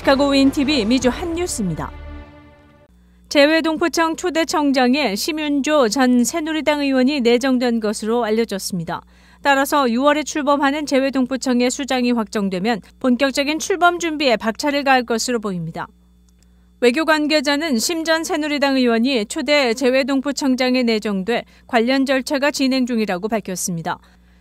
시카고 윈TV 미주 핫뉴스입니다. 재외동포청 초대 청장에 심윤조 전 새누리당 의원이 내정된 것으로 알려졌습니다. 따라서 6월에 출범하는 재외동포청의 수장이 확정되면 본격적인 출범 준비에 박차를 가할 것으로 보입니다. 외교 관계자는 심 전 새누리당 의원이 초대 재외동포청장에 내정돼 관련 절차가 진행 중이라고 밝혔습니다.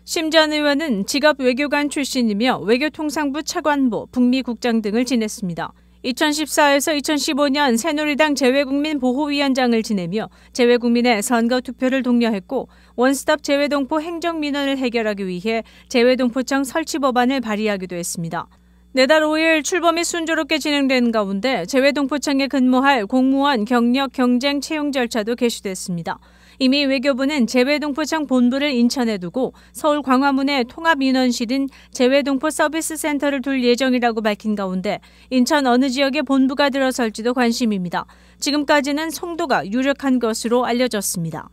심 전 의원은 직업 외교관 출신이며 외교통상부 차관보, 북미국장 등을 지냈습니다. 2014에서 2015년 새누리당 재외국민 보호위원장을 지내며 재외국민의 선거투표를 독려했고 원스톱 재외동포 행정민원을 해결하기 위해 재외동포청 설치 법안을 발의하기도 했습니다. 내달 5일 출범이 순조롭게 진행된 가운데 재외동포청에 근무할 공무원 경력 경쟁 채용 절차도 개시됐습니다. 이미 외교부는 재외동포청 본부를 인천에 두고 서울 광화문에 통합인원실인 재외동포 서비스센터를 둘 예정이라고 밝힌 가운데 인천 어느 지역에 본부가 들어설지도 관심입니다. 지금까지는 송도가 유력한 것으로 알려졌습니다.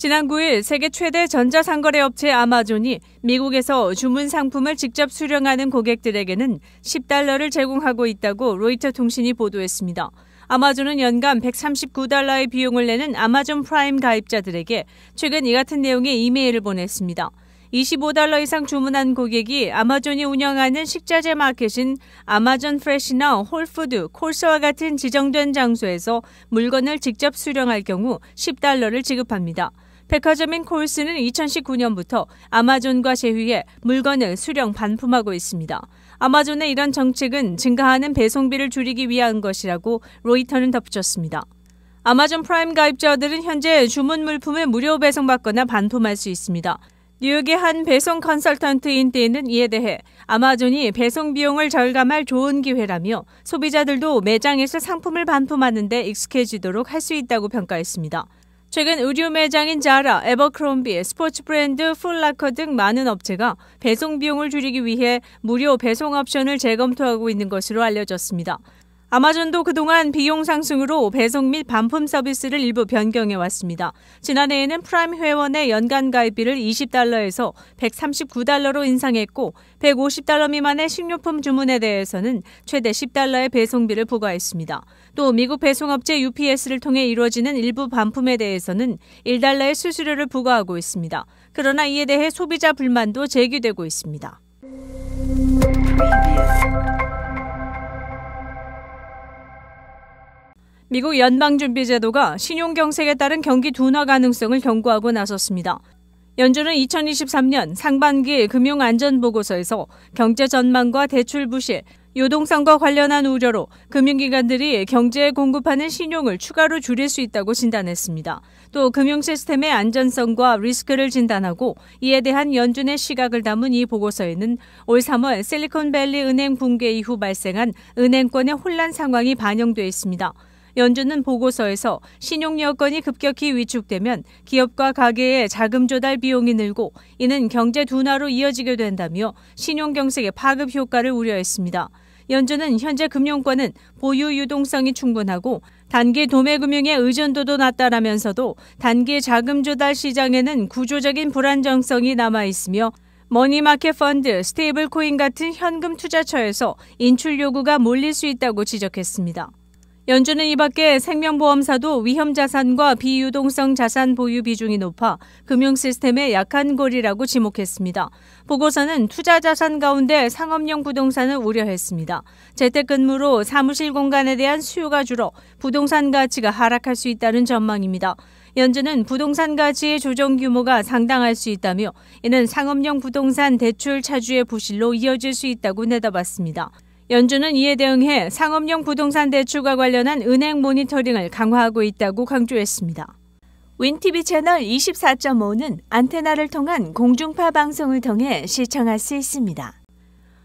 지난 9일 세계 최대 전자상거래 업체 아마존이 미국에서 주문 상품을 직접 수령하는 고객들에게는 $10를 제공하고 있다고 로이터 통신이 보도했습니다. 아마존은 연간 $139의 비용을 내는 아마존 프라임 가입자들에게 최근 이 같은 내용의 이메일을 보냈습니다. $25 이상 주문한 고객이 아마존이 운영하는 식자재 마켓인 아마존 프레시나 홀푸드, 콜스와 같은 지정된 장소에서 물건을 직접 수령할 경우 $10를 지급합니다. 백화점인 콜스는 2019년부터 아마존과 제휴해 물건을 수령 반품하고 있습니다. 아마존의 이런 정책은 증가하는 배송비를 줄이기 위한 것이라고 로이터는 덧붙였습니다. 아마존 프라임 가입자들은 현재 주문 물품을 무료 배송받거나 반품할 수 있습니다. 뉴욕의 한 배송 컨설턴트인 데는 이에 대해 아마존이 배송 비용을 절감할 좋은 기회라며 소비자들도 매장에서 상품을 반품하는 데 익숙해지도록 할 수 있다고 평가했습니다. 최근 의류 매장인 자라, 에버크롬비, 스포츠 브랜드 풀라커 등 많은 업체가 배송 비용을 줄이기 위해 무료 배송 옵션을 재검토하고 있는 것으로 알려졌습니다. 아마존도 그동안 비용 상승으로 배송 및 반품 서비스를 일부 변경해왔습니다. 지난해에는 프라임 회원의 연간 가입비를 $20에서 $139로 인상했고 $150 미만의 식료품 주문에 대해서는 최대 $10의 배송비를 부과했습니다. 또 미국 배송업체 UPS를 통해 이루어지는 일부 반품에 대해서는 $1의 수수료를 부과하고 있습니다. 그러나 이에 대해 소비자 불만도 제기되고 있습니다. 미국 연방준비제도가 신용경색에 따른 경기 둔화 가능성을 경고하고 나섰습니다. 연준은 2023년 상반기 금융안전보고서에서 경제 전망과 대출 부실, 유동성과 관련한 우려로 금융기관들이 경제에 공급하는 신용을 추가로 줄일 수 있다고 진단했습니다. 또 금융시스템의 안전성과 리스크를 진단하고 이에 대한 연준의 시각을 담은 이 보고서에는 올 3월 실리콘밸리 은행 붕괴 이후 발생한 은행권의 혼란 상황이 반영돼 있습니다. 연준은 보고서에서 신용 여건이 급격히 위축되면 기업과 가계의 자금 조달 비용이 늘고 이는 경제 둔화로 이어지게 된다며 신용 경색의 파급 효과를 우려했습니다. 연준은 현재 금융권은 보유 유동성이 충분하고 단기 도매금융의 의존도도 낮다라면서도 단기 자금 조달 시장에는 구조적인 불안정성이 남아있으며 머니마켓 펀드, 스테이블 코인 같은 현금 투자처에서 인출 요구가 몰릴 수 있다고 지적했습니다. 연준은 이 밖에 생명보험사도 위험자산과 비유동성 자산 보유 비중이 높아 금융시스템의 약한 고리라고 지목했습니다. 보고서는 투자자산 가운데 상업용 부동산을 우려했습니다. 재택근무로 사무실 공간에 대한 수요가 줄어 부동산 가치가 하락할 수 있다는 전망입니다. 연준은 부동산 가치의 조정 규모가 상당할 수 있다며 이는 상업용 부동산 대출 차주의 부실로 이어질 수 있다고 내다봤습니다. 연준은 이에 대응해 상업용 부동산 대출과 관련한 은행 모니터링을 강화하고 있다고 강조했습니다. 윈TV 채널 24.5는 안테나를 통한 공중파 방송을 통해 시청할 수 있습니다.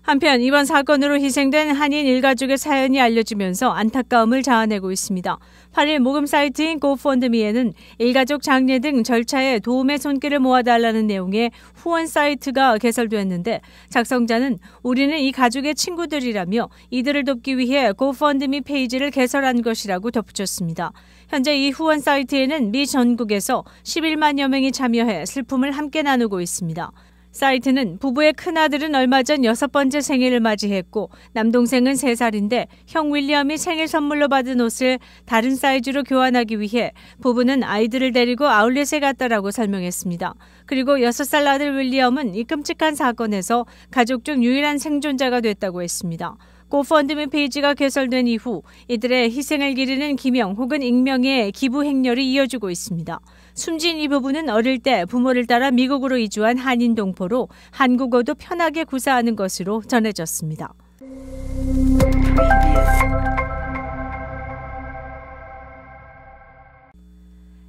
한편 이번 사건으로 희생된 한인 일가족의 사연이 알려지면서 안타까움을 자아내고 있습니다. 8일 모금 사이트인 고펀드미에는 일가족 장례 등 절차에 도움의 손길을 모아달라는 내용의 후원 사이트가 개설됐는데 작성자는 우리는 이 가족의 친구들이라며 이들을 돕기 위해 고펀드미 페이지를 개설한 것이라고 덧붙였습니다. 현재 이 후원 사이트에는 미 전국에서 11만여 명이 참여해 슬픔을 함께 나누고 있습니다. 사이트는 부부의 큰아들은 얼마 전 6번째 생일을 맞이했고 남동생은 3살인데 형 윌리엄이 생일 선물로 받은 옷을 다른 사이즈로 교환하기 위해 부부는 아이들을 데리고 아울렛에 갔다라고 설명했습니다. 그리고 6살 아들 윌리엄은 이 끔찍한 사건에서 가족 중 유일한 생존자가 됐다고 했습니다. 고펀드미 페이지가 개설된 이후 이들의 희생을 기리는 기명 혹은 익명의 기부 행렬이 이어지고 있습니다. 숨진 이 부부는 어릴 때 부모를 따라 미국으로 이주한 한인 동포로 한국어도 편하게 구사하는 것으로 전해졌습니다.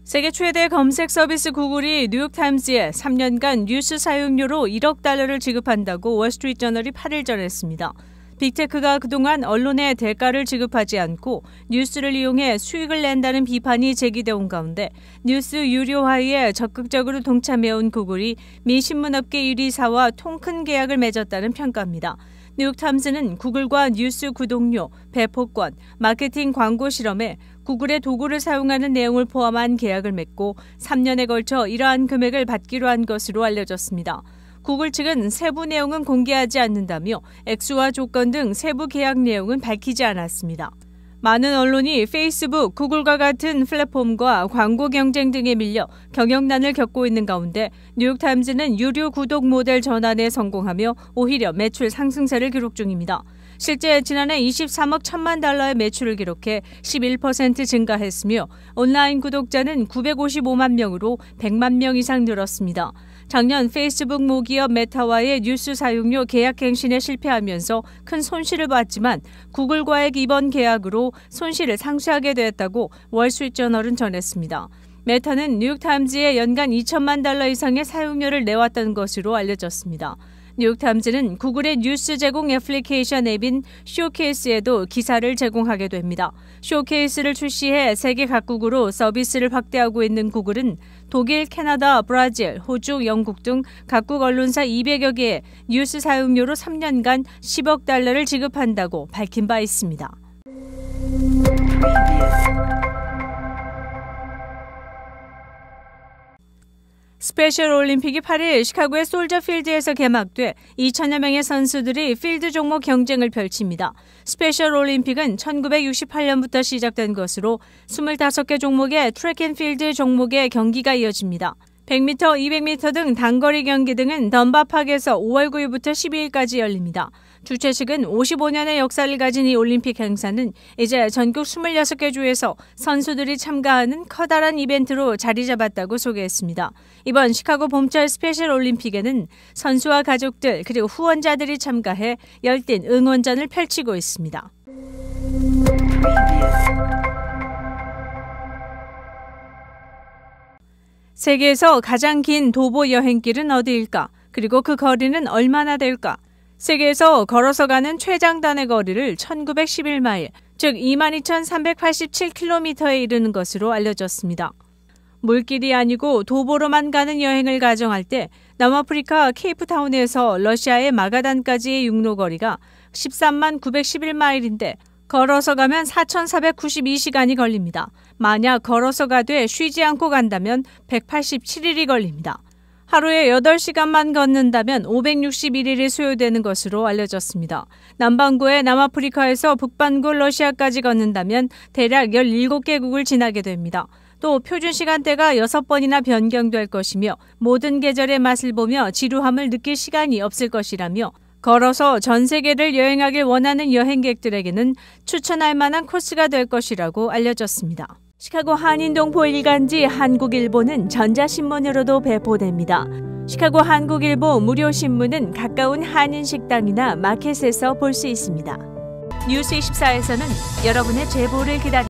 세계 최대 검색 서비스 구글이 뉴욕타임즈에 3년간 뉴스 사용료로 1억 달러를 지급한다고 월스트리트저널이 8일 전했습니다. 빅테크가 그동안 언론에 대가를 지급하지 않고 뉴스를 이용해 수익을 낸다는 비판이 제기되온 가운데 뉴스 유료화에 적극적으로 동참해온 구글이 미 신문업계 1위사와 통큰 계약을 맺었다는 평가입니다. 뉴욕타임스는 구글과 뉴스 구독료, 배포권, 마케팅 광고 실험에 구글의 도구를 사용하는 내용을 포함한 계약을 맺고 3년에 걸쳐 이러한 금액을 받기로 한 것으로 알려졌습니다. 구글 측은 세부 내용은 공개하지 않는다며 액수와 조건 등 세부 계약 내용은 밝히지 않았습니다. 많은 언론이 페이스북, 구글과 같은 플랫폼과 광고 경쟁 등에 밀려 경영난을 겪고 있는 가운데 뉴욕타임즈는 유료 구독 모델 전환에 성공하며 오히려 매출 상승세를 기록 중입니다. 실제 지난해 23억 1천만 달러의 매출을 기록해 11% 증가했으며 온라인 구독자는 955만 명으로 100만 명 이상 늘었습니다. 작년 페이스북 모기업 메타와의 뉴스 사용료 계약 갱신에 실패하면서 큰 손실을 봤지만 구글과의 이번 계약으로 손실을 상쇄하게 되었다고 월스트리트저널은 전했습니다. 메타는 뉴욕타임즈에 연간 2천만 달러 이상의 사용료를 내왔다는 것으로 알려졌습니다. 뉴욕타임즈는 구글의 뉴스 제공 애플리케이션 앱인 쇼케이스에도 기사를 제공하게 됩니다. 쇼케이스를 출시해 세계 각국으로 서비스를 확대하고 있는 구글은 독일, 캐나다, 브라질, 호주, 영국 등 각국 언론사 200여 개에 뉴스 사용료로 3년간 10억 달러를 지급한다고 밝힌 바 있습니다. 스페셜 올림픽이 8일 시카고의 솔저 필드에서 개막돼 2천여 명의 선수들이 필드 종목 경쟁을 펼칩니다. 스페셜 올림픽은 1968년부터 시작된 것으로 25개 종목의 트랙앤필드 종목의 경기가 이어집니다. 100m, 200m 등 단거리 경기 등은 던바팍에서 5월 9일부터 12일까지 열립니다. 주최측은 55년의 역사를 가진 이 올림픽 행사는 이제 전국 26개 주에서 선수들이 참가하는 커다란 이벤트로 자리 잡았다고 소개했습니다. 이번 시카고 봄철 스페셜 올림픽에는 선수와 가족들 그리고 후원자들이 참가해 열띤 응원전을 펼치고 있습니다. 세계에서 가장 긴 도보 여행길은 어디일까? 그리고 그 거리는 얼마나 될까? 세계에서 걸어서 가는 최장단의 거리를 1911마일, 즉 22,387km에 이르는 것으로 알려졌습니다. 물길이 아니고 도보로만 가는 여행을 가정할 때 남아프리카 케이프타운에서 러시아의 마가단까지의 육로거리가 13만 911마일인데 걸어서 가면 4,492시간이 걸립니다. 만약 걸어서 가되 쉬지 않고 간다면 187일이 걸립니다. 하루에 8시간만 걷는다면 561일이 소요되는 것으로 알려졌습니다. 남반구의 남아프리카에서 북반구 러시아까지 걷는다면 대략 17개국을 지나게 됩니다. 또 표준 시간대가 6번이나 변경될 것이며 모든 계절의 맛을 보며 지루함을 느낄 시간이 없을 것이라며 걸어서 전 세계를 여행하길 원하는 여행객들에게는 추천할 만한 코스가 될 것이라고 알려졌습니다. 시카고 한인동포 일간지 한국일보는 전자신문으로도 배포됩니다. 시카고 한국일보 무료신문은 가까운 한인식당이나 마켓에서 볼 수 있습니다. 뉴스24에서는 여러분의 제보를 기다립니다.